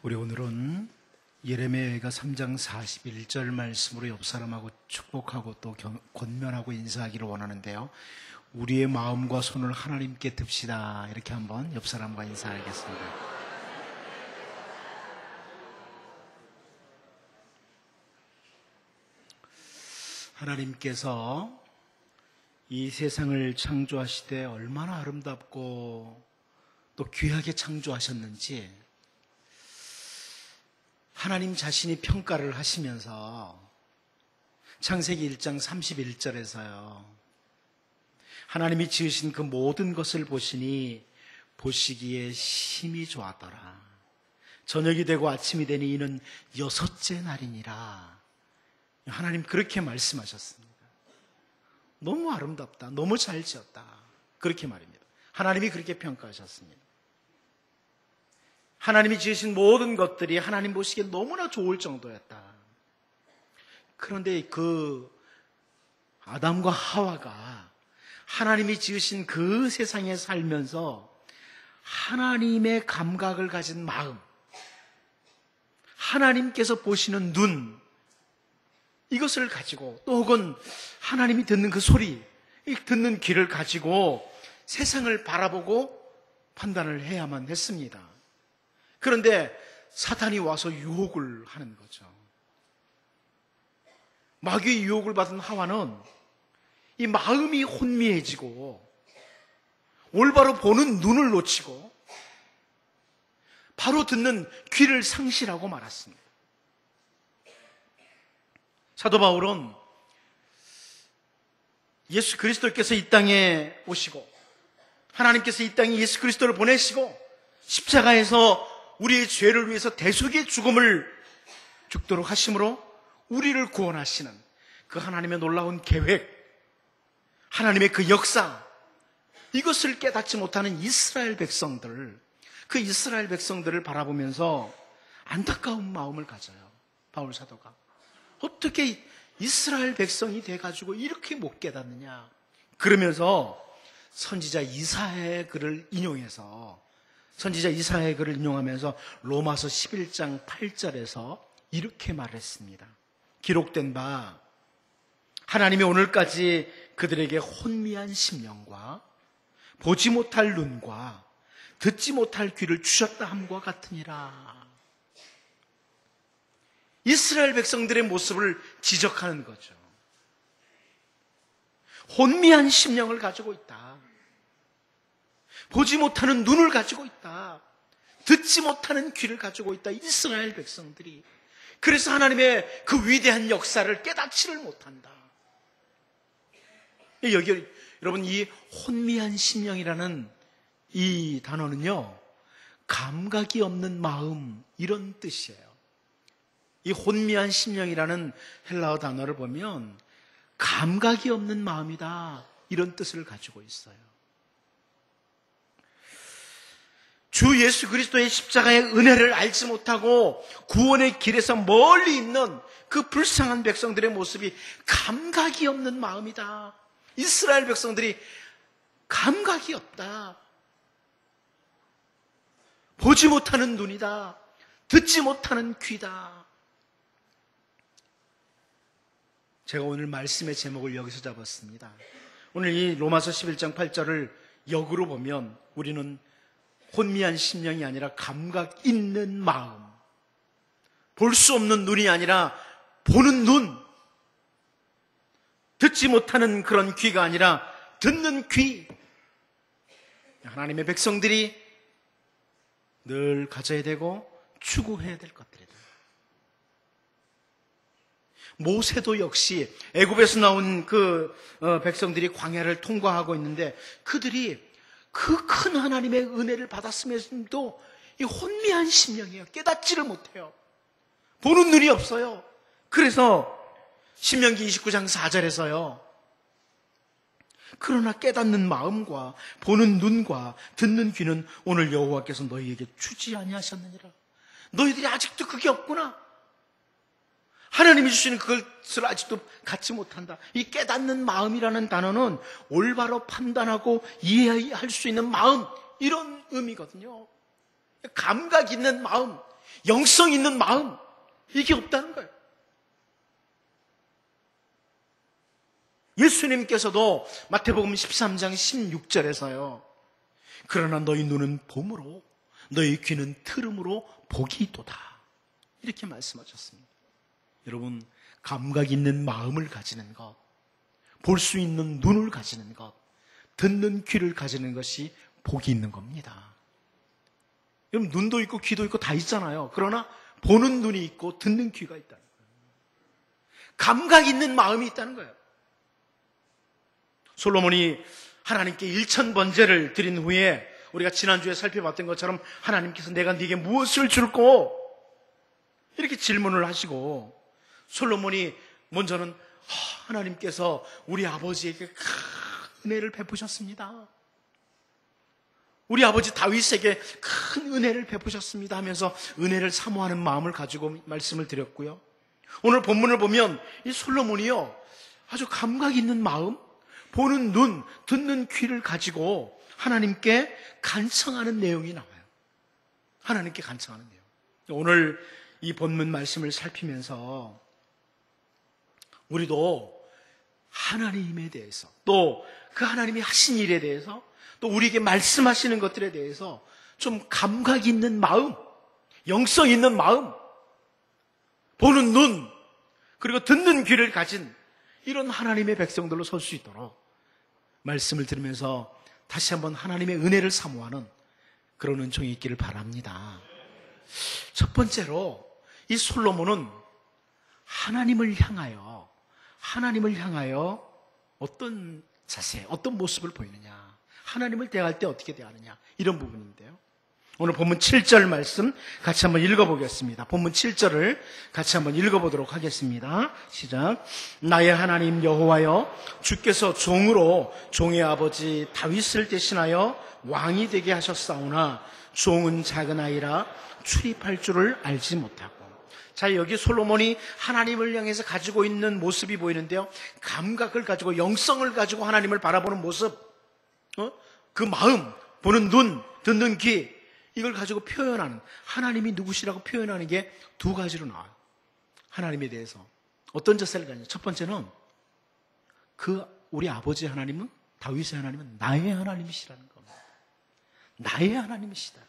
우리 오늘은 예레미야가 3장 41절 말씀으로 옆 사람하고 축복하고 또 권면하고 인사하기를 원하는데요. 우리의 마음과 손을 하나님께 듭시다. 이렇게 한번 옆 사람과 인사하겠습니다. 하나님께서 이 세상을 창조하시되 얼마나 아름답고 또 귀하게 창조하셨는지 하나님 자신이 평가를 하시면서 창세기 1장 31절에서요. 하나님이 지으신 그 모든 것을 보시니 보시기에 심히 좋았더라. 저녁이 되고 아침이 되니 이는 여섯째 날이니라. 하나님 그렇게 말씀하셨습니다. 너무 아름답다. 너무 잘 지었다. 그렇게 말입니다. 하나님이 그렇게 평가하셨습니다. 하나님이 지으신 모든 것들이 하나님 보시기에 너무나 좋을 정도였다. 그런데 그 아담과 하와가 하나님이 지으신 그 세상에 살면서 하나님의 감각을 가진 마음, 하나님께서 보시는 눈, 이것을 가지고 또 혹은 하나님이 듣는 그 소리, 듣는 귀를 가지고 세상을 바라보고 판단을 해야만 했습니다. 그런데 사탄이 와서 유혹을 하는 거죠. 마귀의 유혹을 받은 하와는 이 마음이 혼미해지고 올바로 보는 눈을 놓치고 바로 듣는 귀를 상실하고 말았습니다. 사도 바울은 예수 그리스도께서 이 땅에 오시고 하나님께서 이 땅에 예수 그리스도를 보내시고 십자가에서 우리의 죄를 위해서 대속의 죽음을 죽도록 하심으로 우리를 구원하시는 그 하나님의 놀라운 계획, 하나님의 그 역사, 이것을 깨닫지 못하는 이스라엘 백성들, 그 이스라엘 백성들을 바라보면서 안타까운 마음을 가져요. 바울 사도가. 어떻게 이스라엘 백성이 돼가지고 이렇게 못 깨닫느냐. 그러면서 선지자 이사야의 글을 인용해서 선지자 이사야의 글을 인용하면서 로마서 11장 8절에서 이렇게 말했습니다. 기록된 바 하나님이 오늘까지 그들에게 혼미한 심령과 보지 못할 눈과 듣지 못할 귀를 주셨다 함과 같으니라. 이스라엘 백성들의 모습을 지적하는 거죠. 혼미한 심령을 가지고 있다. 보지 못하는 눈을 가지고 있다. 듣지 못하는 귀를 가지고 있다. 이스라엘 백성들이. 그래서 하나님의 그 위대한 역사를 깨닫지를 못한다. 여기 여러분 이 혼미한 심령이라는 이 단어는요, 감각이 없는 마음, 이런 뜻이에요. 이 혼미한 심령이라는 헬라어 단어를 보면 감각이 없는 마음이다, 이런 뜻을 가지고 있어요. 주 예수 그리스도의 십자가의 은혜를 알지 못하고 구원의 길에서 멀리 있는 그 불쌍한 백성들의 모습이 감각이 없는 마음이다. 이스라엘 백성들이 감각이 없다. 보지 못하는 눈이다. 듣지 못하는 귀다. 제가 오늘 말씀의 제목을 여기서 잡았습니다. 오늘 이 로마서 11장 8절을 역으로 보면 우리는 혼미한 심령이 아니라 감각 있는 마음, 볼 수 없는 눈이 아니라 보는 눈, 듣지 못하는 그런 귀가 아니라 듣는 귀, 하나님의 백성들이 늘 가져야 되고 추구해야 될 것들이다. 모세도 역시 애굽에서 나온 그 백성들이 광야를 통과하고 있는데 그들이 그 큰 하나님의 은혜를 받았음에도 이 혼미한 심령이에요. 깨닫지를 못해요. 보는 눈이 없어요. 그래서 신명기 29장 4절에서요. 그러나 깨닫는 마음과 보는 눈과 듣는 귀는 오늘 여호와께서 너희에게 주지 아니하셨느니라. 너희들이 아직도 그게 없구나. 하나님이 주시는 그것을 아직도 갖지 못한다. 이 깨닫는 마음이라는 단어는 올바로 판단하고 이해할 수 있는 마음, 이런 의미거든요. 감각 있는 마음, 영성 있는 마음, 이게 없다는 거예요. 예수님께서도 마태복음 13장 16절에서요. 그러나 너희 눈은 봄으로 너희 귀는 트름으로 복이 있도다. 이렇게 말씀하셨습니다. 여러분, 감각 있는 마음을 가지는 것, 볼 수 있는 눈을 가지는 것, 듣는 귀를 가지는 것이 복이 있는 겁니다. 여러분, 눈도 있고 귀도 있고 다 있잖아요. 그러나 보는 눈이 있고 듣는 귀가 있다는 거예요. 감각 있는 마음이 있다는 거예요. 솔로몬이 하나님께 1000번제를 드린 후에 우리가 지난주에 살펴봤던 것처럼 하나님께서 내가 네게 무엇을 줄꼬? 이렇게 질문을 하시고 솔로몬이 먼저는 하나님께서 우리 아버지에게 큰 은혜를 베푸셨습니다. 우리 아버지 다윗에게 큰 은혜를 베푸셨습니다 하면서 은혜를 사모하는 마음을 가지고 말씀을 드렸고요. 오늘 본문을 보면 이 솔로몬이요, 아주 감각 있는 마음, 보는 눈, 듣는 귀를 가지고 하나님께 간청하는 내용이 나와요. 하나님께 간청하는 내용. 오늘 이 본문 말씀을 살피면서 우리도 하나님에 대해서, 또 그 하나님이 하신 일에 대해서, 또 우리에게 말씀하시는 것들에 대해서 좀 감각 있는 마음, 영성 있는 마음, 보는 눈, 그리고 듣는 귀를 가진 이런 하나님의 백성들로 설 수 있도록 말씀을 들으면서 다시 한번 하나님의 은혜를 사모하는 그런 은총이 있기를 바랍니다. 첫 번째로 이 솔로몬은 하나님을 향하여 어떤 자세, 어떤 모습을 보이느냐, 하나님을 대할 때 어떻게 대하느냐, 이런 부분인데요. 오늘 본문 7절 말씀 같이 한번 읽어보겠습니다. 본문 7절을 같이 한번 읽어보도록 하겠습니다. 시작. 나의 하나님 여호와여, 주께서 종으로 종의 아버지 다윗을 대신하여 왕이 되게 하셨사오나 종은 작은 아이라 출입할 줄을 알지 못하고. 자, 여기 솔로몬이 하나님을 향해서 가지고 있는 모습이 보이는데요. 감각을 가지고, 영성을 가지고 하나님을 바라보는 모습, 그 마음, 보는 눈, 듣는 귀, 이걸 가지고 표현하는, 하나님이 누구시라고 표현하는 게 두 가지로 나와요. 하나님에 대해서 어떤 자세를 가지냐. 첫 번째는 우리 아버지 하나님은, 다윗의 하나님은 나의 하나님이시라는 겁니다. 나의 하나님이시다.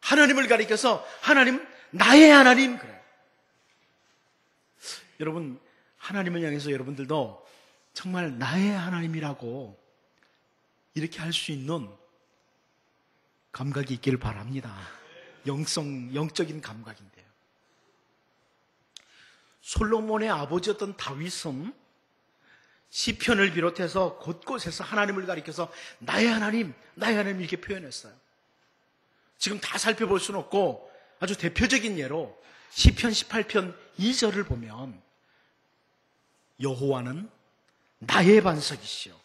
하나님을 가리켜서 하나님, 나의 하나님, 그래요. 여러분, 하나님을 향해서 여러분들도 정말 나의 하나님이라고 이렇게 할 수 있는 감각이 있기를 바랍니다. 영적인 감각인데요. 솔로몬의 아버지였던 다윗은 시편을 비롯해서 곳곳에서 하나님을 가리켜서 나의 하나님, 나의 하나님 이렇게 표현했어요. 지금 다 살펴볼 수는 없고 아주 대표적인 예로 시편 18편 2절을 보면 여호와는 나의 반석이시여,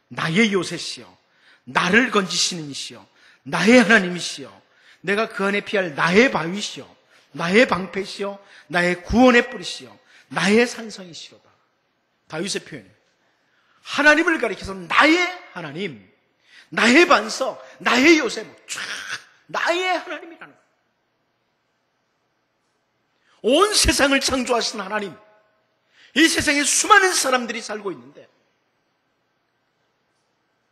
나의 요새시여, 나를 건지시는 이시여, 나의 하나님이시여, 내가 그 안에 피할 나의 바위시여, 나의 방패시여, 나의 구원의 뿌리시여, 나의 산성이시로다. 다윗의 표현이에요. 하나님을 가리켜서 나의 하나님, 나의 반석, 나의 요새, 나의 하나님이라는 거예요. 온 세상을 창조하신 하나님, 이 세상에 수많은 사람들이 살고 있는데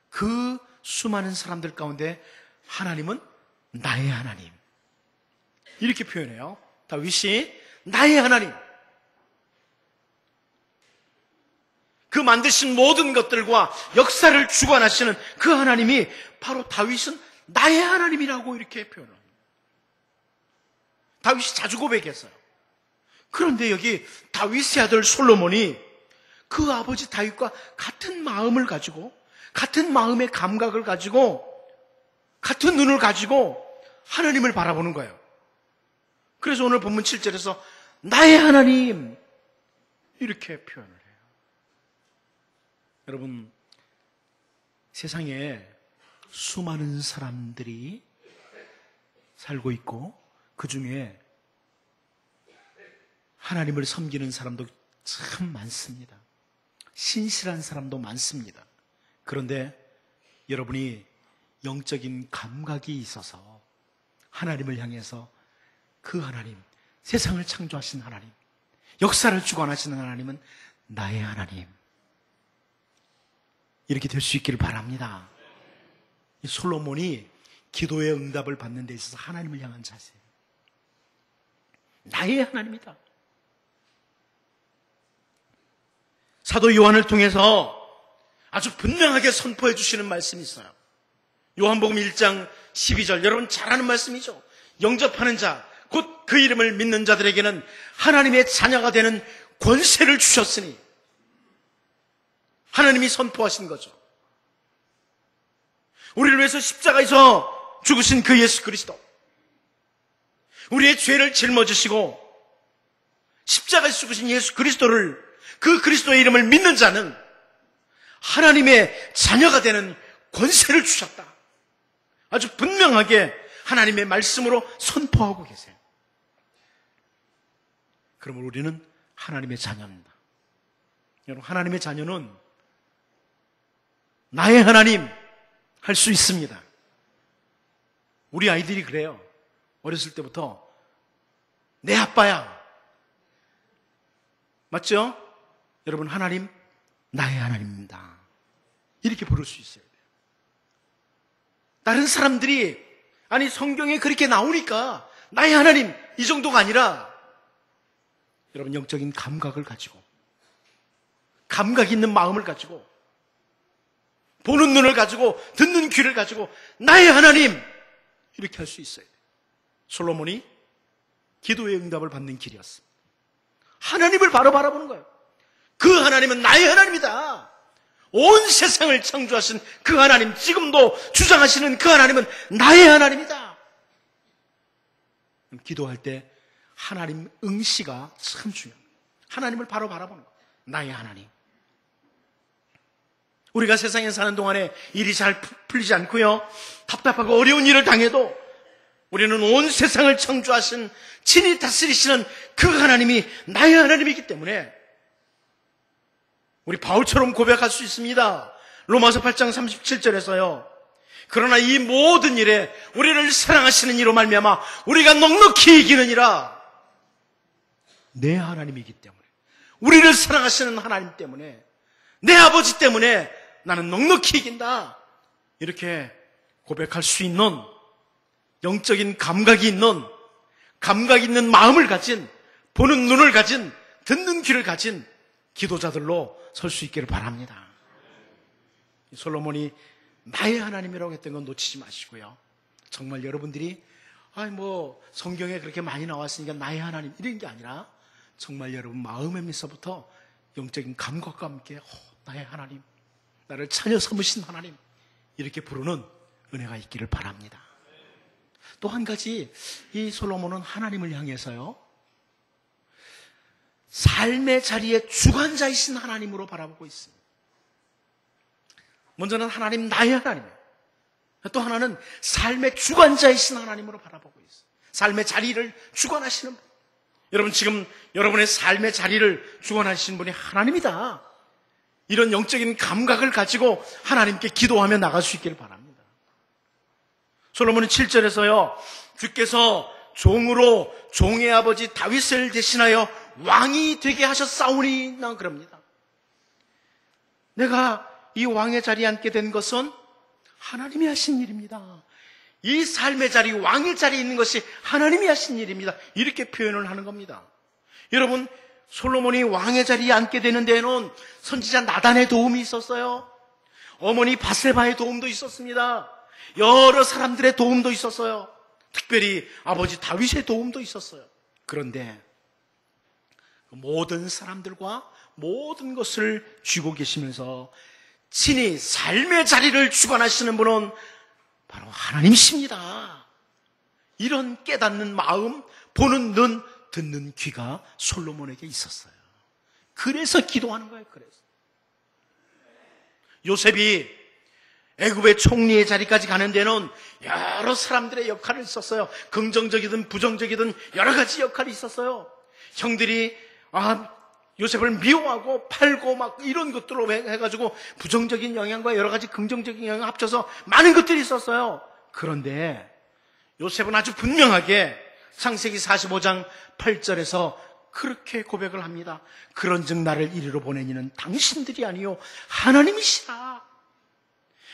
그 수많은 사람들 가운데 하나님은 나의 하나님, 이렇게 표현해요. 다윗이 나의 하나님, 그 만드신 모든 것들과 역사를 주관하시는 그 하나님이 바로 다윗은 나의 하나님이라고 이렇게 표현합니다. 다윗이 자주 고백했어요. 그런데 여기 다윗의 아들 솔로몬이 그 아버지 다윗과 같은 마음을 가지고, 같은 마음의 감각을 가지고, 같은 눈을 가지고 하나님을 바라보는 거예요. 그래서 오늘 본문 7절에서 나의 하나님, 이렇게 표현을 해요. 여러분, 세상에 수많은 사람들이 살고 있고 그 중에 하나님을 섬기는 사람도 참 많습니다. 신실한 사람도 많습니다. 그런데 여러분이 영적인 감각이 있어서 하나님을 향해서 그 하나님, 세상을 창조하신 하나님, 역사를 주관하시는 하나님은 나의 하나님, 이렇게 될 수 있기를 바랍니다. 이 솔로몬이 기도의 응답을 받는 데 있어서 하나님을 향한 자세, 나의 하나님이다. 사도 요한을 통해서 아주 분명하게 선포해 주시는 말씀이 있어요. 요한복음 1장 12절, 여러분 잘 아는 말씀이죠. 영접하는 자, 곧 그 이름을 믿는 자들에게는 하나님의 자녀가 되는 권세를 주셨으니, 하나님이 선포하신 거죠. 우리를 위해서 십자가에서 죽으신 그 예수 그리스도, 우리의 죄를 짊어지시고 십자가에서 죽으신 예수 그리스도를, 그 그리스도의 이름을 믿는 자는 하나님의 자녀가 되는 권세를 주셨다. 아주 분명하게 하나님의 말씀으로 선포하고 계세요. 그러면 우리는 하나님의 자녀입니다. 여러분, 하나님의 자녀는 나의 하나님 할 수 있습니다. 우리 아이들이 그래요. 어렸을 때부터 내 아빠야. 맞죠? 여러분, 하나님 나의 하나님입니다. 이렇게 부를 수 있어요. 다른 사람들이, 아니 성경에 그렇게 나오니까 나의 하나님, 이 정도가 아니라 여러분, 영적인 감각을 가지고, 감각 있는 마음을 가지고, 보는 눈을 가지고, 듣는 귀를 가지고 나의 하나님, 이렇게 할 수 있어요. 솔로몬이 기도의 응답을 받는 길이었습니다. 하나님을 바로 바라보는 거예요. 그 하나님은 나의 하나님이다. 온 세상을 창조하신 그 하나님, 지금도 주장하시는 그 하나님은 나의 하나님이다. 기도할 때 하나님 응시가 참 중요합니다. 하나님을 바로 바라보는 거예요. 나의 하나님. 우리가 세상에 사는 동안에 일이 잘 풀리지 않고요, 답답하고 어려운 일을 당해도 우리는 온 세상을 창조하신, 친히 다스리시는 그 하나님이 나의 하나님이기 때문에 우리 바울처럼 고백할 수 있습니다. 로마서 8장 37절에서요. 그러나 이 모든 일에 우리를 사랑하시는 이로 말미암아 우리가 넉넉히 이기느니라. 내 하나님이기 때문에, 우리를 사랑하시는 하나님 때문에, 내 아버지 때문에 나는 넉넉히 이긴다. 이렇게 고백할 수 있는 영적인 감각이 있는, 감각 있는 마음을 가진, 보는 눈을 가진, 듣는 귀를 가진 기도자들로 설 수 있기를 바랍니다. 솔로몬이 나의 하나님이라고 했던 건 놓치지 마시고요. 정말 여러분들이 성경에 그렇게 많이 나왔으니까 나의 하나님, 이런 게 아니라 정말 여러분 마음에서부터 영적인 감각과 함께 나의 하나님, 나를 자녀 삼으신 하나님, 이렇게 부르는 은혜가 있기를 바랍니다. 또 한 가지, 이 솔로몬은 하나님을 향해서요, 삶의 자리에 주관자이신 하나님으로 바라보고 있습니다. 먼저는 하나님, 나의 하나님이에요. 또 하나는 삶의 주관자이신 하나님으로 바라보고 있어요. 삶의 자리를 주관하시는 분. 여러분, 지금 여러분의 삶의 자리를 주관하시는 분이 하나님이다. 이런 영적인 감각을 가지고 하나님께 기도하며 나갈 수 있기를 바랍니다. 솔로몬은 7절에서요, 주께서 종으로 종의 아버지 다윗을 대신하여 왕이 되게 하셨사오니, 나 그럽니다. 내가 이 왕의 자리에 앉게 된 것은 하나님이 하신 일입니다. 이 삶의 자리, 왕의 자리에 있는 것이 하나님이 하신 일입니다. 이렇게 표현을 하는 겁니다. 여러분, 솔로몬이 왕의 자리에 앉게 되는 데에는 선지자 나단의 도움이 있었어요. 어머니 밧세바의 도움도 있었습니다. 여러 사람들의 도움도 있었어요. 특별히 아버지 다윗의 도움도 있었어요. 그런데 모든 사람들과 모든 것을 쥐고 계시면서 친히 삶의 자리를 주관하시는 분은 바로 하나님이십니다. 이런 깨닫는 마음, 보는 눈, 듣는 귀가 솔로몬에게 있었어요. 그래서 기도하는 거예요. 그래서 요셉이 애굽의 총리의 자리까지 가는 데는 여러 사람들의 역할을 있었어요. 긍정적이든 부정적이든 여러 가지 역할이 있었어요. 형들이 요셉을 미워하고 팔고 막 이런 것들로 해가지고 부정적인 영향과 여러 가지 긍정적인 영향을 합쳐서 많은 것들이 있었어요. 그런데 요셉은 아주 분명하게 창세기 45장 8절에서 그렇게 고백을 합니다. 그런즉 나를 이리로 보내니는 당신들이 아니요 하나님이시라.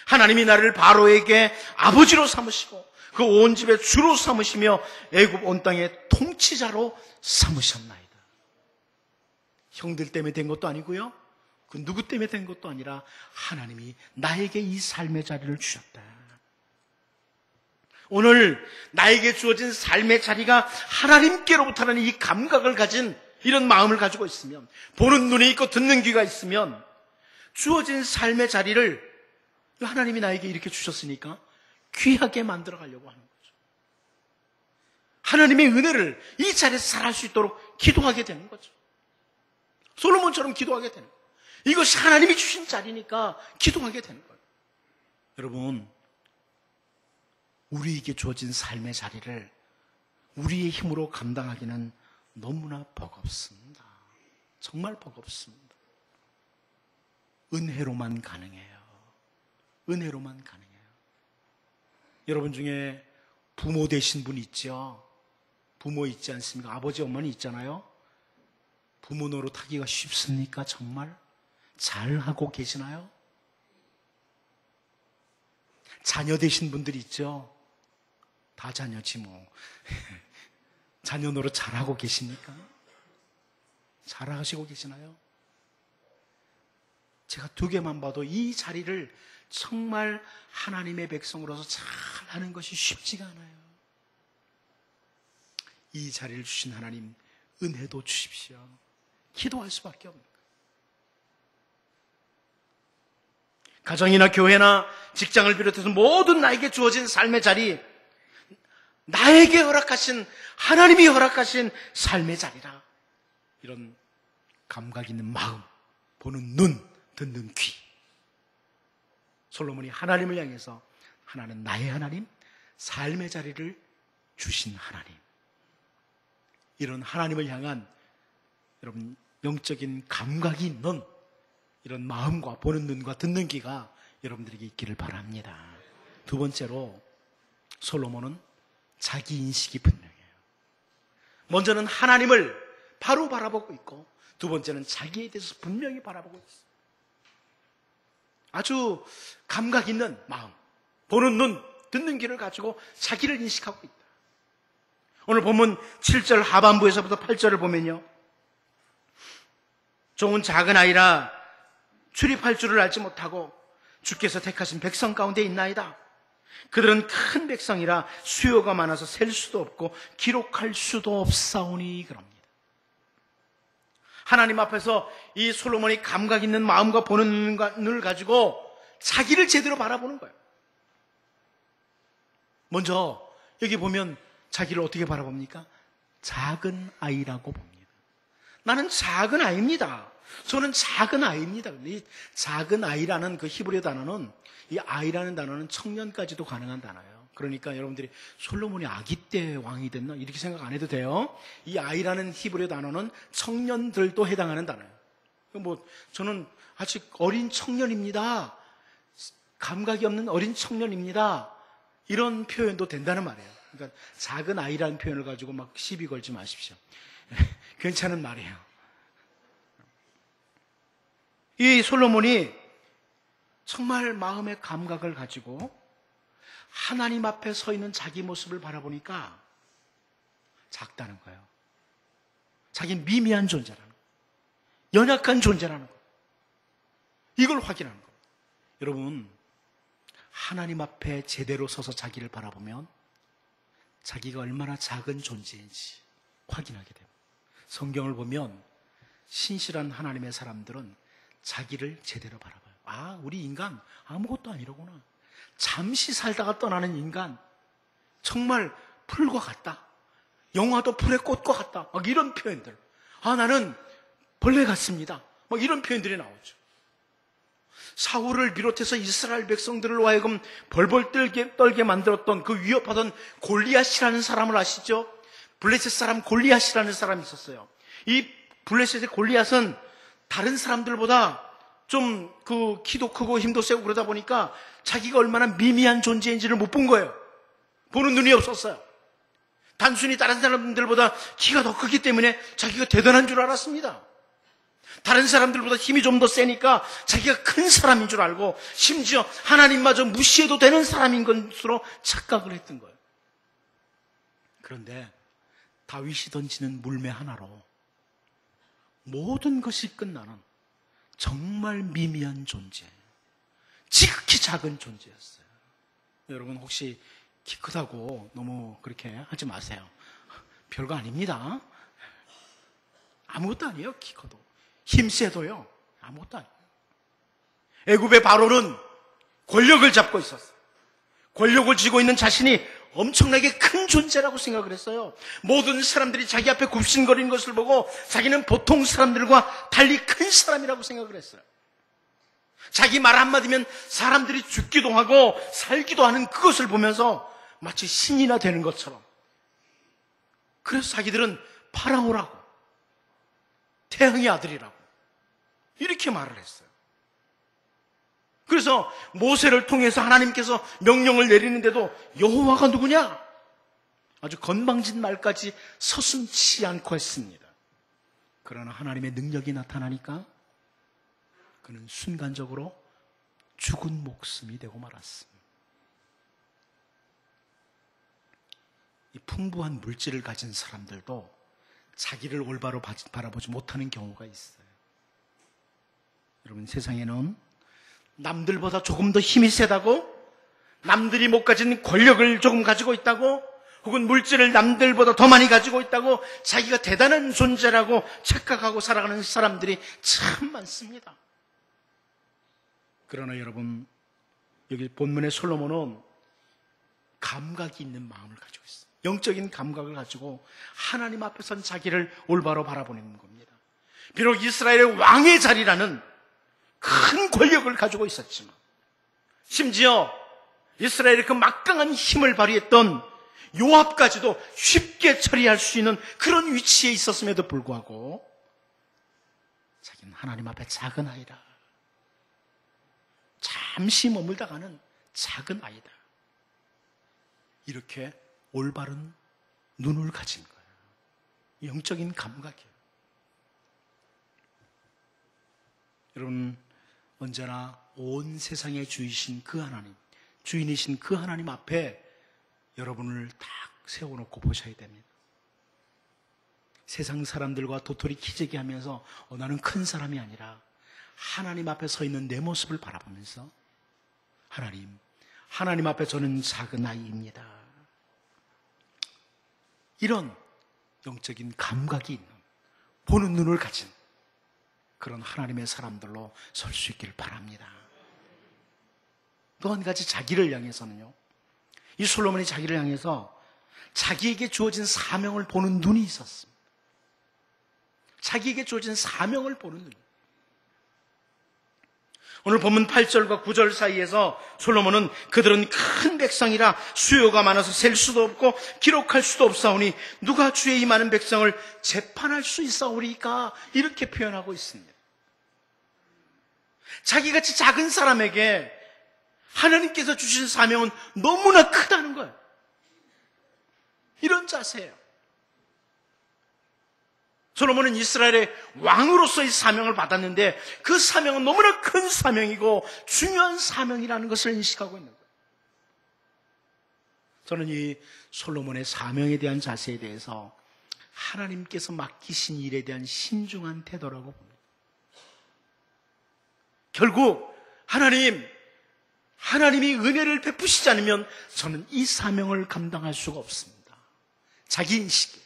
하나님이 나를 바로에게 아버지로 삼으시고 그 온 집의 주로 삼으시며 애굽 온 땅의 통치자로 삼으셨나이다. 형들 때문에 된 것도 아니고요, 그 누구 때문에 된 것도 아니라 하나님이 나에게 이 삶의 자리를 주셨다. 오늘 나에게 주어진 삶의 자리가 하나님께로부터라는 이 감각을 가진 이런 마음을 가지고 있으면, 보는 눈이 있고 듣는 귀가 있으면 주어진 삶의 자리를 하나님이 나에게 이렇게 주셨으니까 귀하게 만들어 가려고 하는 거죠. 하나님의 은혜를 이 자리에서 살아갈 수 있도록 기도하게 되는 거죠. 솔로몬처럼 기도하게 되는 거예요. 이것이 하나님이 주신 자리니까 기도하게 되는 거예요. 여러분, 우리에게 주어진 삶의 자리를 우리의 힘으로 감당하기는 너무나 버겁습니다. 정말 버겁습니다. 은혜로만 가능해요. 은혜로만 가능해요. 여러분 중에 부모 되신 분 있죠? 부모 있지 않습니까? 아버지, 어머니 있잖아요? 부모 노릇하기가 쉽습니까? 정말? 잘하고 계시나요? 자녀 되신 분들이 있죠? 다 자녀지 뭐. 자녀 노릇 잘하고 계십니까? 잘하시고 계시나요? 제가 두 개만 봐도 이 자리를 정말 하나님의 백성으로서 잘하는 것이 쉽지가 않아요. 이 자리를 주신 하나님, 은혜도 주십시오. 기도할 수밖에 없는 거예요. 가정이나 교회나 직장을 비롯해서 모든 나에게 주어진 삶의 자리, 나에게 허락하신, 하나님이 허락하신 삶의 자리라. 이런 감각 있는 마음, 보는 눈, 듣는 귀. 솔로몬이 하나님을 향해서 하나는 나의 하나님, 삶의 자리를 주신 하나님. 이런 하나님을 향한 여러분 영적인 감각이 있는 이런 마음과 보는 눈과 듣는 귀가 여러분들에게 있기를 바랍니다. 두 번째로 솔로몬은 자기 인식이 분명해요. 먼저는 하나님을 바로 바라보고 있고, 두 번째는 자기에 대해서 분명히 바라보고 있어요. 아주 감각 있는 마음, 보는 눈, 듣는 귀를 가지고 자기를 인식하고 있다. 오늘 본문 7절 하반부에서부터 8절을 보면요, 종은 작은 아이라 출입할 줄을 알지 못하고 주께서 택하신 백성 가운데 있나이다. 그들은 큰 백성이라 수요가 많아서 셀 수도 없고 기록할 수도 없사오니 그럽니다. 하나님 앞에서 이 솔로몬이 감각 있는 마음과 보는 눈을 가지고 자기를 제대로 바라보는 거예요. 먼저 여기 보면 자기를 어떻게 바라봅니까? 작은 아이라고 봅니다. 나는 작은 아이입니다. 저는 작은 아이입니다. 이 작은 아이라는 그 히브리 단어는, 이 아이라는 단어는 청년까지도 가능한 단어예요. 그러니까 여러분들이 솔로몬이 아기 때 왕이 됐나? 이렇게 생각 안 해도 돼요. 이 아이라는 히브리 단어는 청년들도 해당하는 단어예요. 뭐 저는 아직 어린 청년입니다. 감각이 없는 어린 청년입니다. 이런 표현도 된다는 말이에요. 그러니까 작은 아이라는 표현을 가지고 막 시비 걸지 마십시오. 괜찮은 말이에요. 이 솔로몬이 정말 마음의 감각을 가지고 하나님 앞에 서 있는 자기 모습을 바라보니까 작다는 거예요. 자기는 미미한 존재라는 거예요. 연약한 존재라는 거예요. 이걸 확인하는 거예요. 여러분, 하나님 앞에 제대로 서서 자기를 바라보면 자기가 얼마나 작은 존재인지 확인하게 돼요. 성경을 보면 신실한 하나님의 사람들은 자기를 제대로 바라봐요. 아, 우리 인간 아무것도 아니로구나. 잠시 살다가 떠나는 인간, 정말 풀과 같다. 영화도 풀의 꽃과 같다. 막 이런 표현들. 아, 나는 벌레 같습니다. 막 이런 표현들이 나오죠. 사울을 비롯해서 이스라엘 백성들을 하여금 벌벌 떨게 만들었던 그 위협하던 골리앗이라는 사람을 아시죠? 블레셋 사람 골리앗이라는 사람이 있었어요. 이 블레셋의 골리앗은 다른 사람들보다 좀 그 키도 크고 힘도 세고 그러다 보니까 자기가 얼마나 미미한 존재인지를 못 본 거예요. 보는 눈이 없었어요. 단순히 다른 사람들보다 키가 더 크기 때문에 자기가 대단한 줄 알았습니다. 다른 사람들보다 힘이 좀 더 세니까 자기가 큰 사람인 줄 알고 심지어 하나님마저 무시해도 되는 사람인 것으로 착각을 했던 거예요. 그런데 다윗이 던지는 물매 하나로 모든 것이 끝나는 정말 미미한 존재, 지극히 작은 존재였어요. 여러분 혹시 키 크다고 너무 그렇게 하지 마세요. 별거 아닙니다. 아무것도 아니에요. 키 커도. 힘 세도요. 아무것도 아니에요. 애굽의 바로는 권력을 잡고 있었어요. 권력을 쥐고 있는 자신이 엄청나게 큰 존재라고 생각을 했어요. 모든 사람들이 자기 앞에 굽신거리는 것을 보고 자기는 보통 사람들과 달리 큰 사람이라고 생각을 했어요. 자기 말 한마디면 사람들이 죽기도 하고 살기도 하는 그것을 보면서 마치 신이나 되는 것처럼. 그래서 자기들은 파라오라고, 태양의 아들이라고 이렇게 말을 했어요. 그래서 모세를 통해서 하나님께서 명령을 내리는데도 여호와가 누구냐? 아주 건방진 말까지 서슴지 않고 했습니다. 그러나 하나님의 능력이 나타나니까 그는 순간적으로 죽은 목숨이 되고 말았습니다. 이 풍부한 물질을 가진 사람들도 자기를 올바로 바라보지 못하는 경우가 있어요. 여러분, 세상에는 남들보다 조금 더 힘이 세다고, 남들이 못 가진 권력을 조금 가지고 있다고, 혹은 물질을 남들보다 더 많이 가지고 있다고 자기가 대단한 존재라고 착각하고 살아가는 사람들이 참 많습니다. 그러나 여러분, 여기 본문의 솔로몬은 감각이 있는 마음을 가지고 있어요. 영적인 감각을 가지고 하나님 앞에선 자기를 올바로 바라보는 겁니다. 비록 이스라엘의 왕의 자리라는 큰 권력을 가지고 있었지만, 심지어 이스라엘의 그 막강한 힘을 발휘했던 요압까지도 쉽게 처리할 수 있는 그런 위치에 있었음에도 불구하고 자기는 하나님 앞에 작은 아이다, 잠시 머물다가는 작은 아이다, 이렇게 올바른 눈을 가진 거예요. 영적인 감각이에요. 여러분, 언제나 온 세상의 주이신 그 하나님, 주인이신 그 하나님 앞에 여러분을 딱 세워놓고 보셔야 됩니다. 세상 사람들과 도토리 키재기 하면서 나는 큰 사람이 아니라 하나님 앞에 서 있는 내 모습을 바라보면서 하나님 앞에 저는 작은 아이입니다, 이런 영적인 감각이 있는, 보는 눈을 가진 그런 하나님의 사람들로 설 수 있기를 바랍니다. 또 한 가지, 자기를 향해서는요, 이 솔로몬이 자기를 향해서 자기에게 주어진 사명을 보는 눈이 있었습니다. 자기에게 주어진 사명을 보는 눈. 오늘 본문 8절과 9절 사이에서 솔로몬은 그들은 큰 백성이라 수요가 많아서 셀 수도 없고 기록할 수도 없사오니 누가 주의 이 많은 백성을 재판할 수 있사오리까, 이렇게 표현하고 있습니다. 자기같이 작은 사람에게 하나님께서 주신 사명은 너무나 크다는 거예요. 이런 자세예요. 솔로몬은 이스라엘의 왕으로서의 사명을 받았는데 그 사명은 너무나 큰 사명이고 중요한 사명이라는 것을 인식하고 있는 거예요. 저는 이 솔로몬의 사명에 대한 자세에 대해서 하나님께서 맡기신 일에 대한 신중한 태도라고 봅니다. 결국 하나님이 은혜를 베푸시지 않으면 저는 이 사명을 감당할 수가 없습니다. 자기 인식이에요.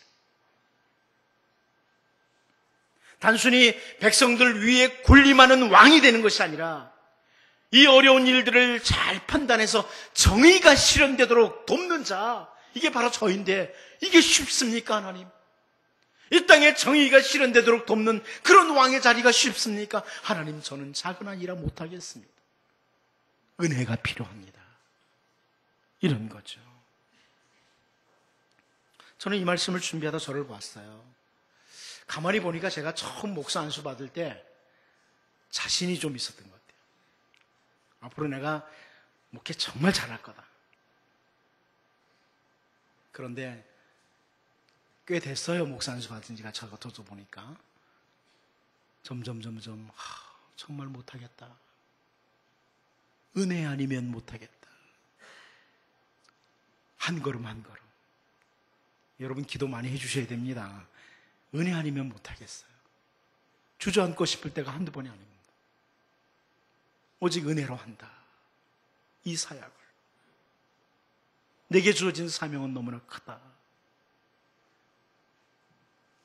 단순히 백성들 위에 군림하는 왕이 되는 것이 아니라 이 어려운 일들을 잘 판단해서 정의가 실현되도록 돕는 자, 이게 바로 저인데 이게 쉽습니까, 하나님? 이 땅에 정의가 실현되도록 돕는 그런 왕의 자리가 쉽습니까? 하나님, 저는 작은 아이라 못하겠습니다. 은혜가 필요합니다. 이런 거죠. 저는 이 말씀을 준비하다 저를 봤어요. 가만히 보니까 제가 처음 목사 안수 받을 때 자신이 좀 있었던 것 같아요. 앞으로 내가 목회 정말 잘할 거다. 그런데 꽤 됐어요. 목사 안수 받은 지가 저도 보니까. 점점 정말 못하겠다. 은혜 아니면 못하겠다. 한 걸음 한 걸음. 여러분 기도 많이 해주셔야 됩니다. 은혜 아니면 못하겠어요. 주저앉고 싶을 때가 한두 번이 아닙니다. 오직 은혜로 한다. 이 사역을. 내게 주어진 사명은 너무나 크다.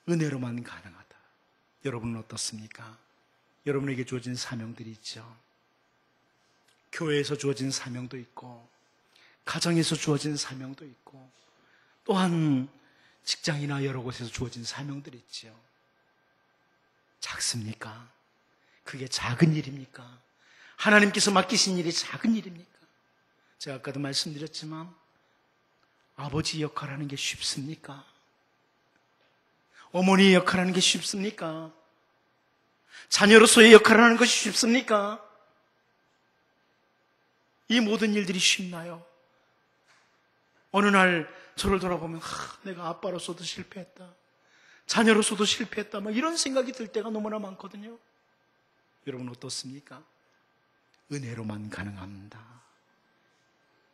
은혜로만 가능하다. 여러분은 어떻습니까? 여러분에게 주어진 사명들이 있죠. 교회에서 주어진 사명도 있고, 가정에서 주어진 사명도 있고, 또한 직장이나 여러 곳에서 주어진 사명들이 있죠. 작습니까? 그게 작은 일입니까? 하나님께서 맡기신 일이 작은 일입니까? 제가 아까도 말씀드렸지만 아버지 역할하는 게 쉽습니까? 어머니의 역할하는 게 쉽습니까? 자녀로서의 역할하는 것이 쉽습니까? 이 모든 일들이 쉽나요? 어느 날 저를 돌아보면 내가 아빠로서도 실패했다. 자녀로서도 실패했다. 막 이런 생각이 들 때가 너무나 많거든요. 여러분 어떻습니까? 은혜로만 가능합니다.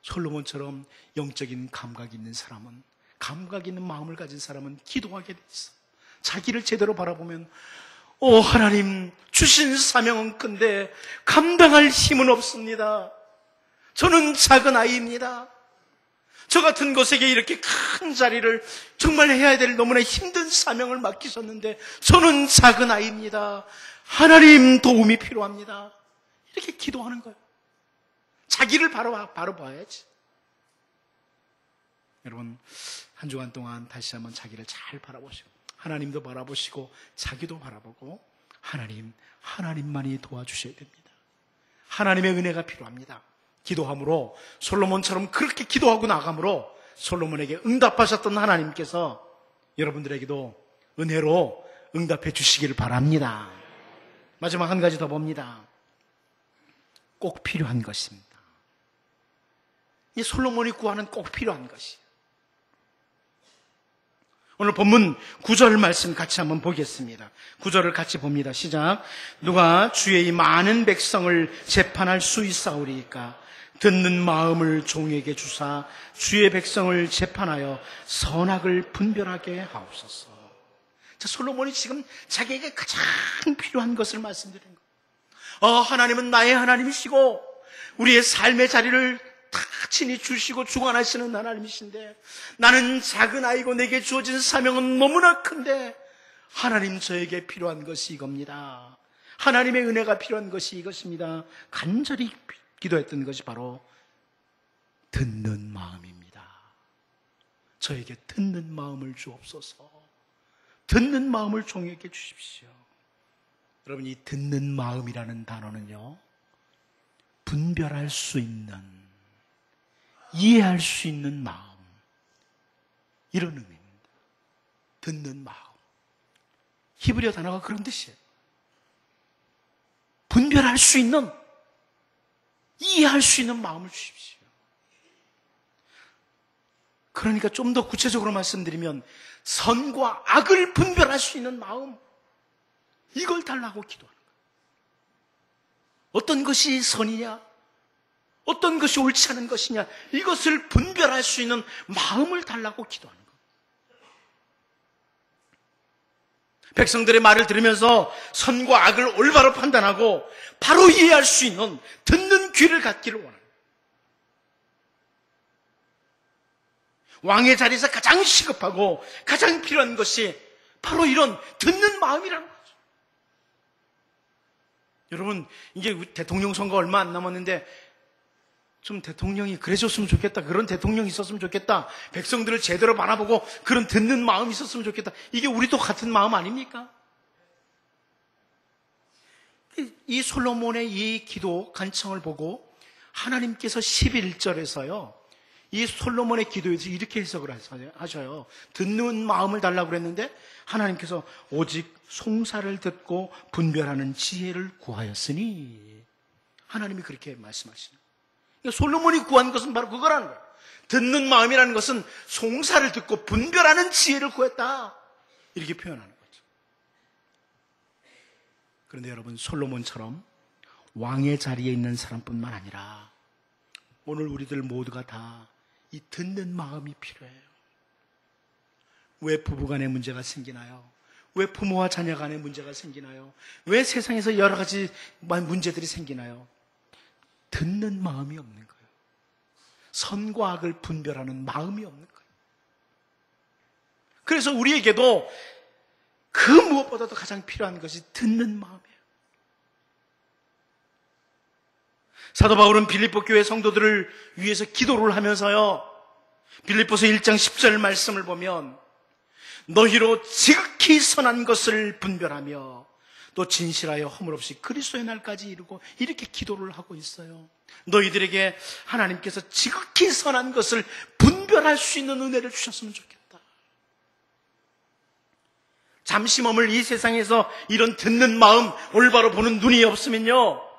솔로몬처럼 영적인 감각이 있는 사람은, 감각 있는 마음을 가진 사람은 기도하게 돼 있어. 자기를 제대로 바라보면 하나님 주신 사명은 큰데 감당할 힘은 없습니다. 저는 작은 아이입니다. 저 같은 것에게 이렇게 큰 자리를 정말 해야 될 너무나 힘든 사명을 맡기셨는데 저는 작은 아이입니다. 하나님 도움이 필요합니다. 이렇게 기도하는 거예요. 자기를 바로 봐야지. 여러분 한 주간 동안 다시 한번 자기를 잘 바라보시고 하나님도 바라보시고 자기도 바라보고 하나님만이 도와주셔야 됩니다. 하나님의 은혜가 필요합니다. 기도함으로 솔로몬처럼 그렇게 기도하고 나감으로 솔로몬에게 응답하셨던 하나님께서 여러분들에게도 은혜로 응답해 주시기를 바랍니다. 마지막 한 가지 더 봅니다. 꼭 필요한 것입니다. 이 솔로몬이 구하는 꼭 필요한 것이에요. 오늘 본문 9절 말씀 같이 한번 보겠습니다. 9절을 같이 봅니다. 시작. 누가 주의 이 많은 백성을 재판할 수 있사오리이까? 듣는 마음을 종에게 주사 주의 백성을 재판하여 선악을 분별하게 하옵소서. 자, 솔로몬이 지금 자기에게 가장 필요한 것을 말씀드린 거예요. 하나님은 나의 하나님이시고 우리의 삶의 자리를 다 친히 주시고 주관하시는 하나님이신데 나는 작은 아이고 내게 주어진 사명은 너무나 큰데 하나님 저에게 필요한 것이 이겁니다. 하나님의 은혜가 필요한 것이 이것입니다. 간절히 기도했던 것이 바로 듣는 마음입니다. 저에게 듣는 마음을 주옵소서. 듣는 마음을 종에게 주십시오. 여러분 이 듣는 마음이라는 단어는요, 분별할 수 있는, 이해할 수 있는 마음, 이런 의미입니다. 듣는 마음. 히브리어 단어가 그런 뜻이에요. 분별할 수 있는, 이해할 수 있는 마음을 주십시오. 그러니까 좀 더 구체적으로 말씀드리면 선과 악을 분별할 수 있는 마음, 이걸 달라고 기도하는 거예요. 어떤 것이 선이냐, 어떤 것이 옳지 않은 것이냐, 이것을 분별할 수 있는 마음을 달라고 기도하는 거예요. 백성들의 말을 들으면서 선과 악을 올바로 판단하고 바로 이해할 수 있는 듣는 귀를 갖기를 원합니다. 왕의 자리에서 가장 시급하고 가장 필요한 것이 바로 이런 듣는 마음이라는 거죠. 여러분 이제 대통령 선거 얼마 안 남았는데 좀 대통령이 그래줬으면 좋겠다, 그런 대통령이 있었으면 좋겠다, 백성들을 제대로 바라보고 그런 듣는 마음이 있었으면 좋겠다, 이게 우리도 같은 마음 아닙니까? 이 솔로몬의 이 기도 간청을 보고 하나님께서 11절에서요 이 솔로몬의 기도에서 이렇게 해석을 하셔요. 듣는 마음을 달라고 그랬는데 하나님께서 오직 송사를 듣고 분별하는 지혜를 구하였으니, 하나님이 그렇게 말씀하시는. 그러니까 솔로몬이 구한 것은 바로 그거라는 거예요. 듣는 마음이라는 것은 송사를 듣고 분별하는 지혜를 구했다, 이렇게 표현하는 거죠. 그런데 여러분, 솔로몬처럼 왕의 자리에 있는 사람뿐만 아니라 오늘 우리들 모두가 다 이 듣는 마음이 필요해요. 왜 부부간에 문제가 생기나요? 왜 부모와 자녀 간에 문제가 생기나요? 왜 세상에서 여러 가지 문제들이 생기나요? 듣는 마음이 없는 거예요. 선과 악을 분별하는 마음이 없는 거예요. 그래서 우리에게도 그 무엇보다도 가장 필요한 것이 듣는 마음이에요. 사도 바울은 빌립보 교회 성도들을 위해서 기도를 하면서요, 빌립보서 1장 10절 말씀을 보면 너희로 지극히 선한 것을 분별하며 또 진실하여 허물없이 그리스도의 날까지 이루고, 이렇게 기도를 하고 있어요. 너희들에게 하나님께서 지극히 선한 것을 분별할 수 있는 은혜를 주셨으면 좋겠다. 잠시 머물 이 세상에서 이런 듣는 마음, 올바로 보는 눈이 없으면요,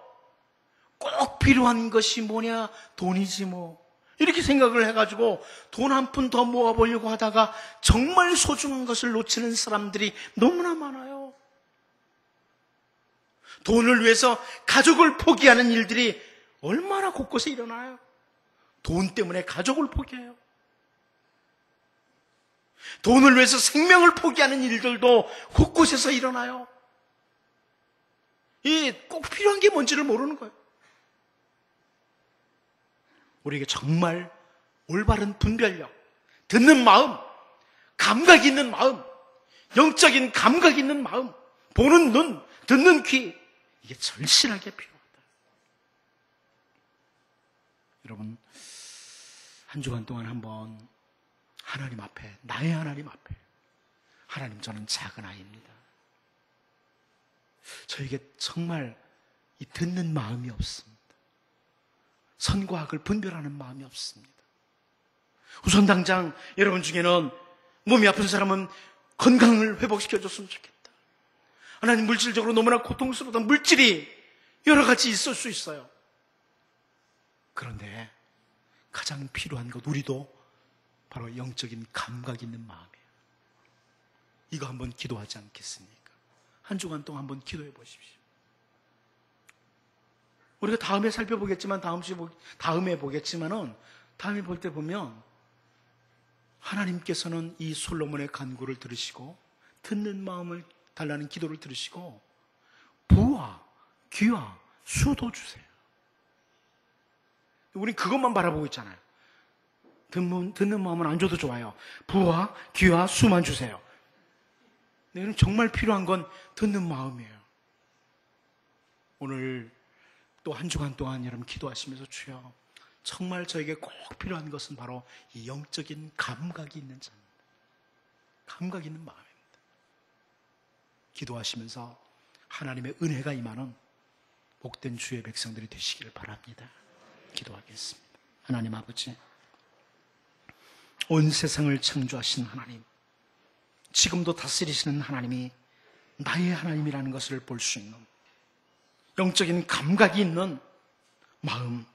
꼭 필요한 것이 뭐냐? 돈이지 뭐. 이렇게 생각을 해가지고 돈 한 푼 더 모아보려고 하다가 정말 소중한 것을 놓치는 사람들이 너무나 많아요. 돈을 위해서 가족을 포기하는 일들이 얼마나 곳곳에 일어나요. 돈 때문에 가족을 포기해요. 돈을 위해서 생명을 포기하는 일들도 곳곳에서 일어나요. 이 꼭 필요한 게 뭔지를 모르는 거예요. 우리에게 정말 올바른 분별력, 듣는 마음, 감각 있는 마음, 영적인 감각 있는 마음, 보는 눈, 듣는 귀, 이게 절실하게 필요하다. 여러분, 한 주간 동안 한번 하나님 앞에, 나의 하나님 앞에, 하나님, 저는 작은 아이입니다. 저에게 정말 이 듣는 마음이 없습니다. 선과 악을 분별하는 마음이 없습니다. 우선 당장 여러분 중에는 몸이 아픈 사람은 건강을 회복시켜줬으면 좋겠다. 하나님, 물질적으로 너무나 고통스러운 물질이 여러 가지 있을 수 있어요. 그런데 가장 필요한 것, 우리도 바로 영적인 감각 있는 마음이에요. 이거 한번 기도하지 않겠습니까? 한 주간 동안 한번 기도해 보십시오. 우리가 다음에 살펴보겠지만, 다음에 보겠지만은, 다음에 볼 때 보면, 하나님께서는 이 솔로몬의 간구를 들으시고, 듣는 마음을 달라는 기도를 들으시고, 부와 귀와 수도 주세요. 우린 그것만 바라보고 있잖아요. 듣는 마음은 안 줘도 좋아요. 부와 귀와 수만 주세요. 근데 정말 필요한 건 듣는 마음이에요. 오늘 또 한 주간 동안 여러분 기도하시면서, 주여, 정말 저에게 꼭 필요한 것은 바로 이 영적인 감각이 있는 자입니다. 감각 있는 마음입니다. 기도하시면서 하나님의 은혜가 임하는 복된 주의 백성들이 되시기를 바랍니다. 기도하겠습니다. 하나님 아버지, 온 세상을 창조하신 하나님, 지금도 다스리시는 하나님이 나의 하나님이라는 것을 볼 수 있는 영적인 감각이 있는 마음,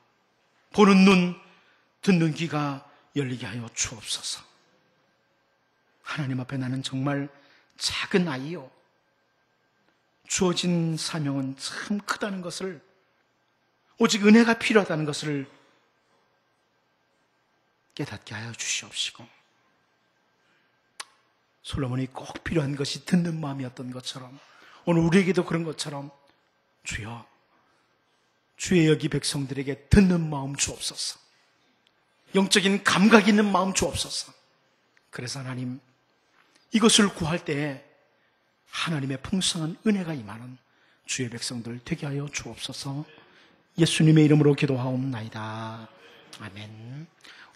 보는 눈, 듣는 귀가 열리게 하여 주옵소서. 하나님 앞에 나는 정말 작은 아이요, 주어진 사명은 참 크다는 것을, 오직 은혜가 필요하다는 것을 깨닫게 하여 주시옵시고, 솔로몬이 꼭 필요한 것이 듣는 마음이었던 것처럼, 오늘 우리에게도 그런 것처럼, 주여, 주의 여기 백성들에게 듣는 마음 주옵소서. 영적인 감각 있는 마음 주옵소서. 그래서 하나님, 이것을 구할 때에 하나님의 풍성한 은혜가 임하는 주의 백성들 되게 하여 주옵소서. 예수님의 이름으로 기도하옵나이다. 아멘.